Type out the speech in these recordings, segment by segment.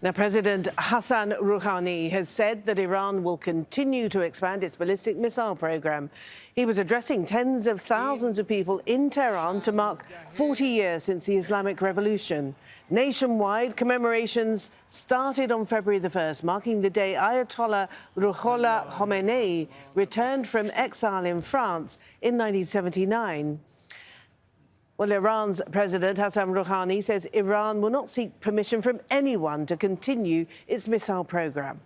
Now, President Hassan Rouhani has said that Iran will continue to expand its ballistic missile program. He was addressing tens of thousands of people in Tehran to mark 40 years since the Islamic Revolution. Nationwide, commemorations started on February the 1st, marking the day Ayatollah Ruhollah Khomeini returned from exile in France in 1979. Well, Iran's President Hassan Rouhani says Iran will not seek permission from anyone to continue its missile program.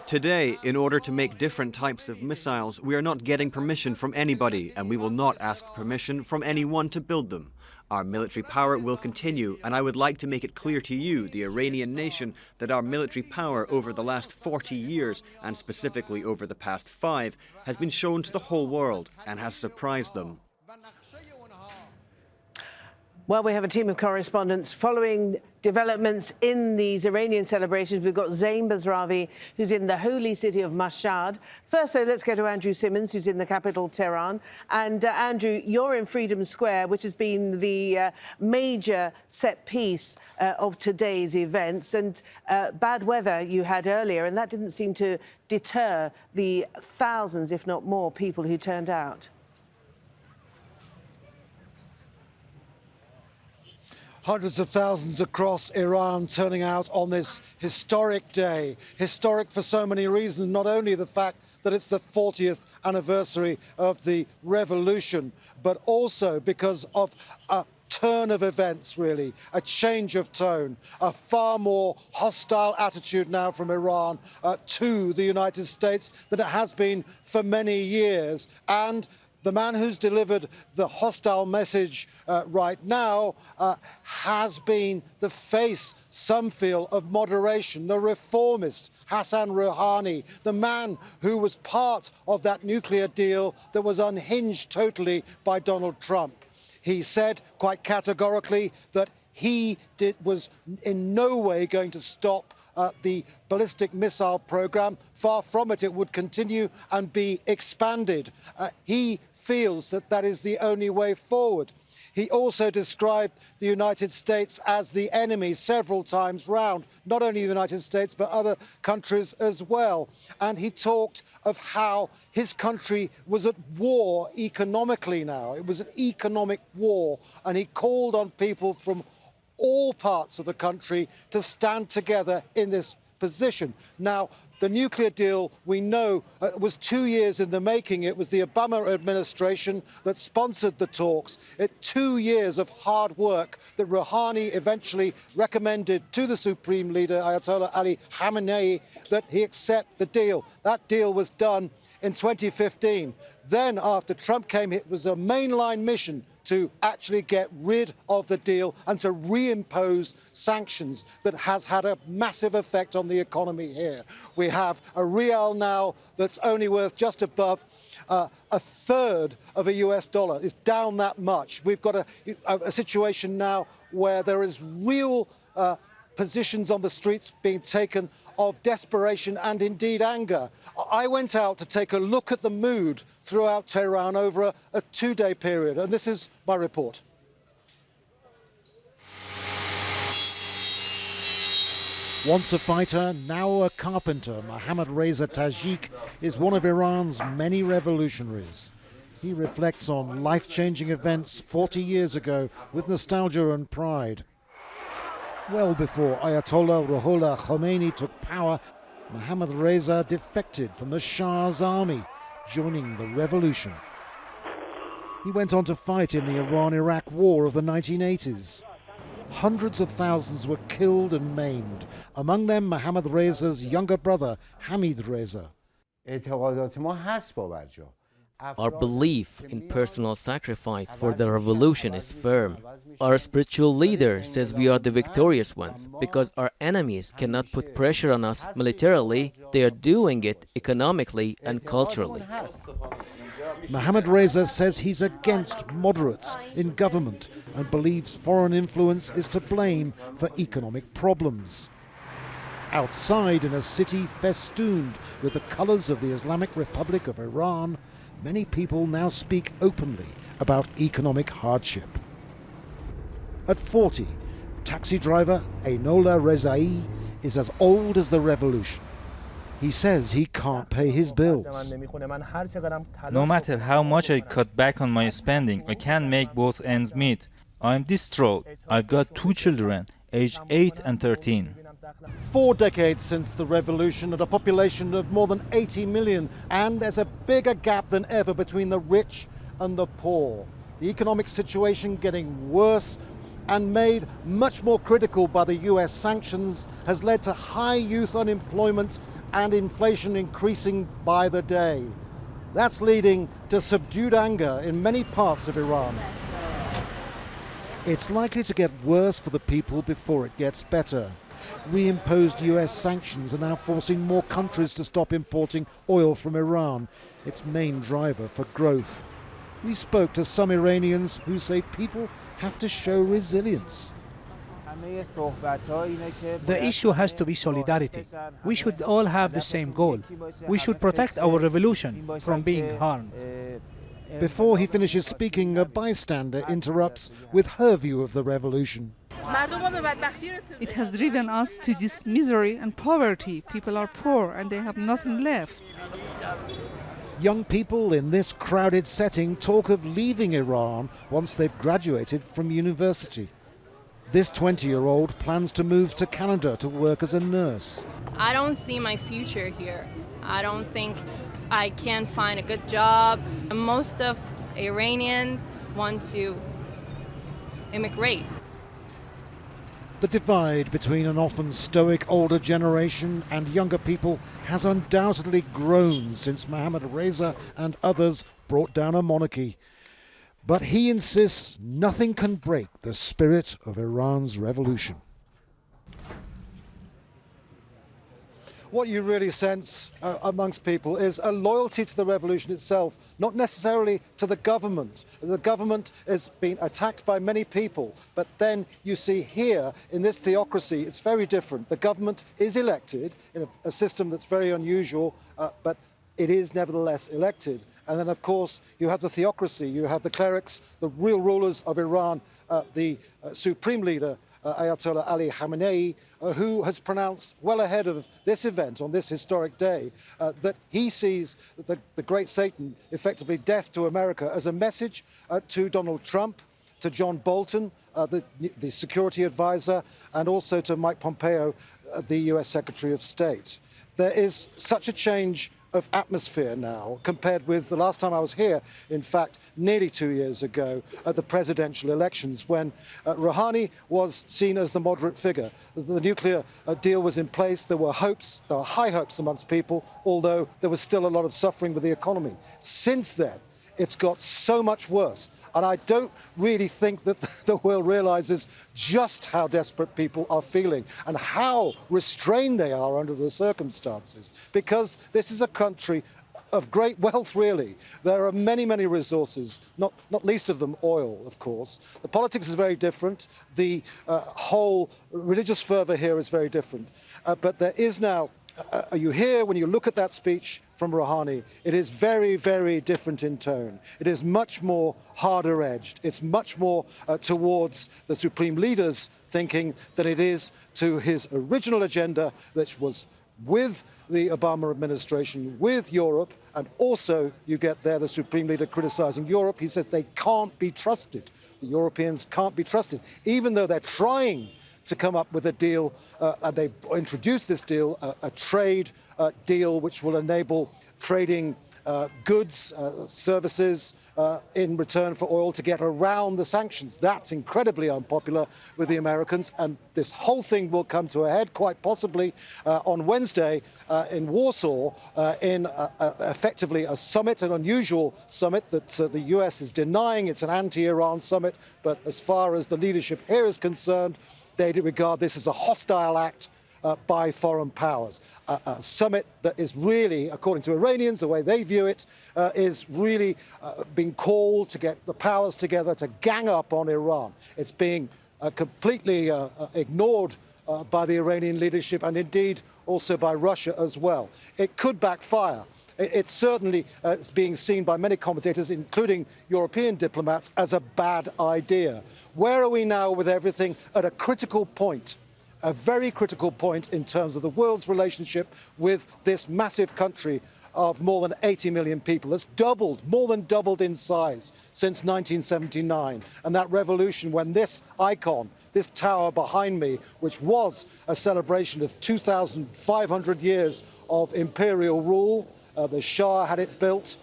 Today, in order to make different types of missiles, we are not getting permission from anybody, and we will not ask permission from anyone to build them. Our military power will continue, and I would like to make it clear to you, the Iranian nation, that our military power over the last 40 years, and specifically over the past 5, has been shown to the whole world and has surprised them. Well, we have a team of correspondents following developments in these Iranian celebrations. We've got Zain Basravi, who's in the holy city of Mashhad. First, let's go to Andrew Simmons, who's in the capital, Tehran. And Andrew, you're in Freedom Square, which has been the major set piece of today's events. And bad weather you had earlier, and that didn't seem to deter the thousands, if not more, people who turned out. Hundreds of thousands across Iran turning out on this historic day. Historic for so many reasons, not only the fact that it's the 40th anniversary of the revolution, but also because of a turn of events, really, a change of tone, a far more hostile attitude now from Iran to the United States than it has been for many years. And the man who's delivered the hostile message right now has been the face, some feel, of moderation, the reformist Hassan Rouhani, the man who was part of that nuclear deal that was unhinged totally by Donald Trump. He said quite categorically that he was in no way going to stop the ballistic missile program. Far from it, it would continue and be expanded. He feels that that is the only way forward. He also described the United States as the enemy several times round, not only the United States, but other countries as well. And he talked of how his country was at war economically now. It was an economic war, and he called on people from all parts of the country to stand together in this position. Now, the nuclear deal, we know, was 2 years in the making. It was the Obama administration that sponsored the talks. 2 years of hard work that Rouhani eventually recommended to the Supreme Leader, Ayatollah Ali Khamenei, that he accept the deal. That deal was done in 2015. Then, after Trump came, it was a mainline mission to actually get rid of the deal and to reimpose sanctions that has had a massive effect on the economy here. We have a rial now that's only worth just above a third of a US dollar. It's down that much. We've got a situation now where there is real positions on the streets being taken of desperation and indeed anger. I went out to take a look at the mood throughout Tehran over a 2-day period, and this is my report. Once a fighter, now a carpenter, Mohammad Reza Tajik is one of Iran's many revolutionaries. He reflects on life-changing events 40 years ago with nostalgia and pride. Well before Ayatollah Ruhollah Khomeini took power, Mohammad Reza defected from the Shah's army, joining the revolution. He went on to fight in the Iran-Iraq War of the 1980s. Hundreds of thousands were killed and maimed, among them Mohammad Reza's younger brother, Hamid Reza. Our belief in personal sacrifice for the revolution is firm. Our spiritual leader says we are the victorious ones because our enemies cannot put pressure on us militarily. They are doing it economically and culturally. Mohammad Reza says he's against moderates in government and believes foreign influence is to blame for economic problems. Outside, in a city festooned with the colors of the Islamic Republic of Iran, many people now speak openly about economic hardship. At 40, taxi driver Ayatollah Rezai is as old as the revolution. He says he can't pay his bills. No matter how much I cut back on my spending, I can't make both ends meet. I'm distraught. I've got 2 children, aged 8 and 13. 4 decades since the revolution and a population of more than 80 million, and there's a bigger gap than ever between the rich and the poor. The economic situation getting worse and made much more critical by the US sanctions has led to high youth unemployment and inflation increasing by the day. That's leading to subdued anger in many parts of Iran. It's likely to get worse for the people before it gets better. Reimposed US sanctions are now forcing more countries to stop importing oil from Iran, its main driver for growth. We spoke to some Iranians who say people have to show resilience. The issue has to be solidarity. We should all have the same goal. We should protect our revolution from being harmed. Before he finishes speaking, a bystander interrupts with her view of the revolution. It has driven us to this misery and poverty. People are poor and they have nothing left. Young people in this crowded setting talk of leaving Iran once they've graduated from university. This 20-year-old plans to move to Canada to work as a nurse. I don't see my future here. I don't think I can find a good job. Most of Iranians want to immigrate. The divide between an often stoic older generation and younger people has undoubtedly grown since Mohammad Reza and others brought down a monarchy. But he insists nothing can break the spirit of Iran's revolution. What you really sense amongst people is a loyalty to the revolution itself, not necessarily to the government. The government is being attacked by many people, but then you see here in this theocracy it's very different. The government is elected in a system that's very unusual, but it is nevertheless elected. And then, of course, you have the theocracy, you have the clerics, the real rulers of Iran, the supreme leader, Ayatollah Ali Khamenei, who has pronounced well ahead of this event on this historic day that he sees the great Satan, effectively death to America, as a message to Donald Trump, to John Bolton, the security advisor, and also to Mike Pompeo, the US Secretary of State. There is such a change of atmosphere now compared with the last time I was here, in fact, nearly 2 years ago at the presidential elections when Rouhani was seen as the moderate figure. The nuclear deal was in place. There were hopes, there were high hopes amongst people, although there was still a lot of suffering with the economy. Since then, it's got so much worse. And I don't really think that the world realizes just how desperate people are feeling and how restrained they are under the circumstances. Because this is a country of great wealth, really. There are many, many resources, not least of them oil, of course. The politics is very different. The whole religious fervor here is very different. But there is now, you hear when you look at that speech from Rouhani, it is very, very different in tone. It is much more harder-edged. It's much more towards the supreme leader's thinking than it is to his original agenda, which was with the Obama administration, with Europe, and also you get there the supreme leader criticizing Europe. He says they can't be trusted. The Europeans can't be trusted, even though they're trying to come up with a deal, and they've introduced this deal, a trade deal which will enable trading goods, services in return for oil to get around the sanctions. That's incredibly unpopular with the Americans, and this whole thing will come to a head quite possibly on Wednesday in Warsaw in effectively a summit, an unusual summit that the US is denying. It's an anti-Iran summit, but as far as the leadership here is concerned, they regard this as a hostile act by foreign powers. A summit that is really, according to Iranians, the way they view it, is really being called to get the powers together to gang up on Iran. It's being completely ignored by the Iranian leadership and indeed also by Russia as well. It could backfire. It's certainly being seen by many commentators, including European diplomats, as a bad idea. Where are we now with everything? At a critical point, a very critical point in terms of the world's relationship with this massive country of more than 80 million people. That's doubled, more than doubled in size since 1979. And that revolution, when this icon, this tower behind me, which was a celebration of 2,500 years of imperial rule, the SHIA had it built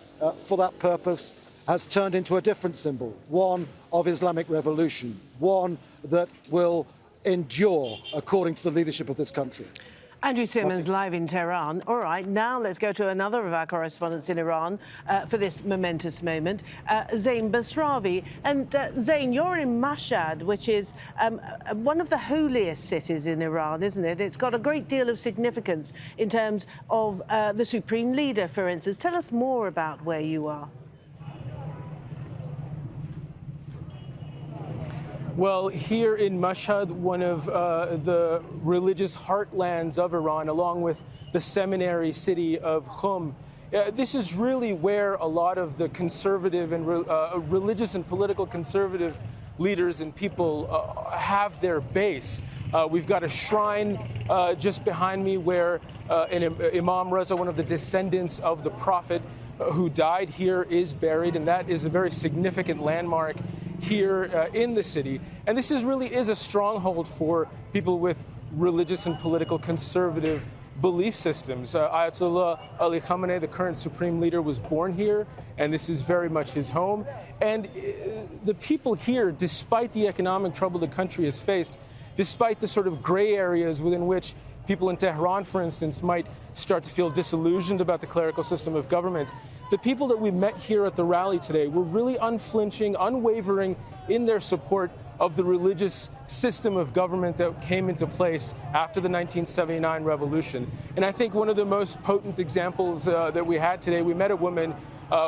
for that purpose, has turned into a different symbol, one of Islamic revolution, one that will endure, according to the leadership of this country. Andrew Simmons live in Tehran. All right, now let's go to another of our correspondents in Iran for this momentous moment, Zain Basravi. And Zain, you're in Mashhad, which is one of the holiest cities in Iran, isn't it? It's got a great deal of significance in terms of the supreme leader, for instance. Tell us more about where you are. Well, here in Mashhad, one of the religious heartlands of Iran, along with the seminary city of Qom, this is really where a lot of the conservative and religious and political conservative leaders and people have their base. We've got a shrine just behind me where Imam Reza, one of the descendants of the Prophet who died here, is buried, and that is a very significant landmark here in the city. And this really is a stronghold for people with religious and political conservative belief systems. Ayatollah Ali Khamenei, the current supreme leader, was born here, and this is very much his home. And the people here, despite the economic trouble the country has faced, despite the sort of gray areas within which people in Tehran, for instance, might start to feel disillusioned about the clerical system of government, the people that we met here at the rally today were really unflinching, unwavering in their support of the religious system of government that came into place after the 1979 revolution. And I think one of the most potent examples that we had today, we met a woman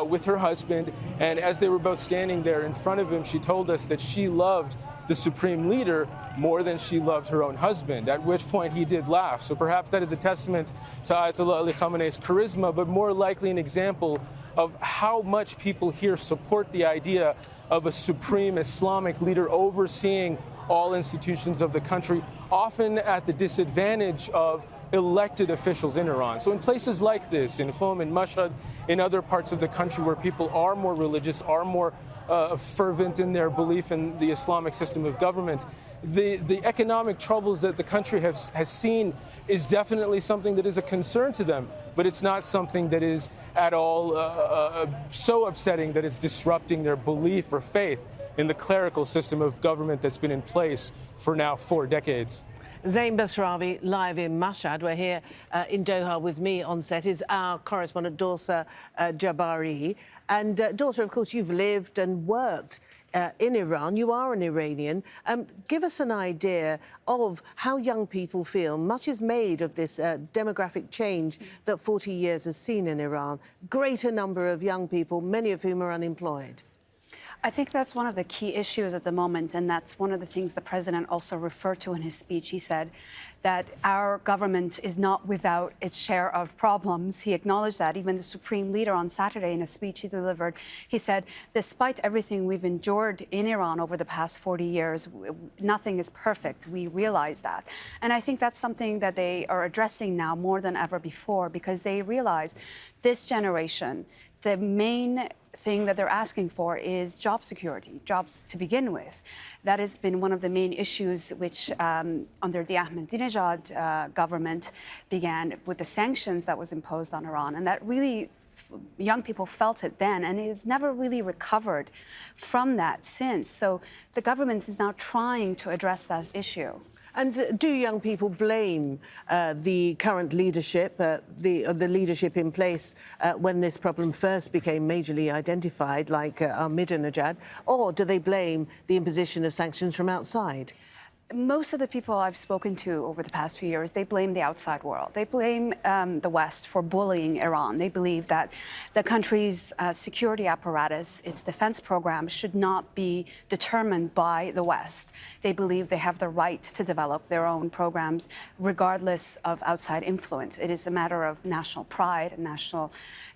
with her husband, and as they were both standing there in front of him, she told us that she loved the supreme leader more than she loved her own husband, at which point he did laugh. So perhaps that is a testament to Ayatollah Ali Khamenei's charisma, but more likely an example of how much people here support the idea of a supreme Islamic leader overseeing all institutions of the country, often at the disadvantage of elected officials in Iran. So in places like this, in Qom, in Mashhad, in other parts of the country where people are more religious, are more fervent in their belief in the Islamic system of government, the economic troubles that the country has seen is definitely something that is a concern to them, but it's not something that is at all so upsetting that it's disrupting their belief or faith in the clerical system of government that's been in place for now 4 decades. Zain Basravi, live in Mashhad. We're here in Doha. With me on set is our correspondent, Dorsa Jabari. And Dorsa, of course, you've lived and worked in Iran. You are an Iranian. Give us an idea of how young people feel. Much is made of this demographic change that 40 years has seen in Iran. Greater number of young people, many of whom are unemployed. I think that's one of the key issues at the moment, and that's one of the things the president also referred to in his speech. He said that our government is not without its share of problems. He acknowledged that. Even the supreme leader on Saturday, in a speech he delivered, he said, despite everything we've endured in Iran over the past 40 years, nothing is perfect. We realize that. And I think that's something that they are addressing now more than ever before, because they realize this generation, the main thing that they're asking for is job security, jobs to begin with. That has been one of the main issues which, under the Ahmadinejad government, began with the sanctions that was imposed on Iran. And that really, young people felt it then, and it's never really recovered from that since. So the government is now trying to address that issue. And do young people blame the current leadership, the leadership in place when this problem first became majorly identified, like Ahmadinejad, or do they blame the imposition of sanctions from outside? Most of the people I've spoken to over the past few years, they blame the outside world. They blame the West for bullying Iran. They believe that the country's security apparatus, its defense program, should not be determined by the West. They believe they have the right to develop their own programs regardless of outside influence. It is a matter of national pride and national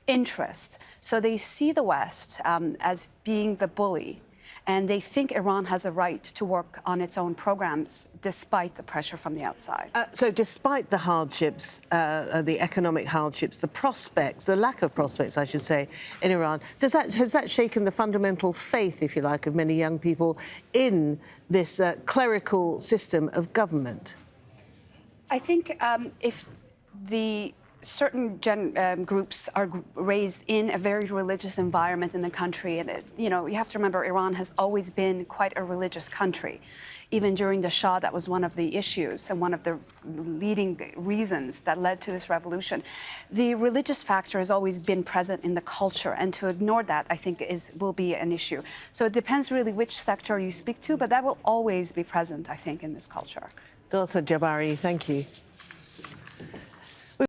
interest. So they see the West as being the bully, and they think Iran has a right to work on its own programs despite the pressure from the outside. So despite the hardships, the economic hardships, the prospects, the lack of prospects, I should say, in Iran, has that shaken the fundamental faith, if you like, of many young people in this clerical system of government? I think if the certain groups are raised in a very religious environment in the country, and you have to remember Iran has always been quite a religious country. Even during the SHIA, that was one of the issues and one of the leading reasons that led to this revolution. The religious factor has always been present in the culture, and to ignore that, I think, will be an issue. So it depends really which sector you speak to, but that will always be present, I think, in this culture. Dolsa Jabari, thank you.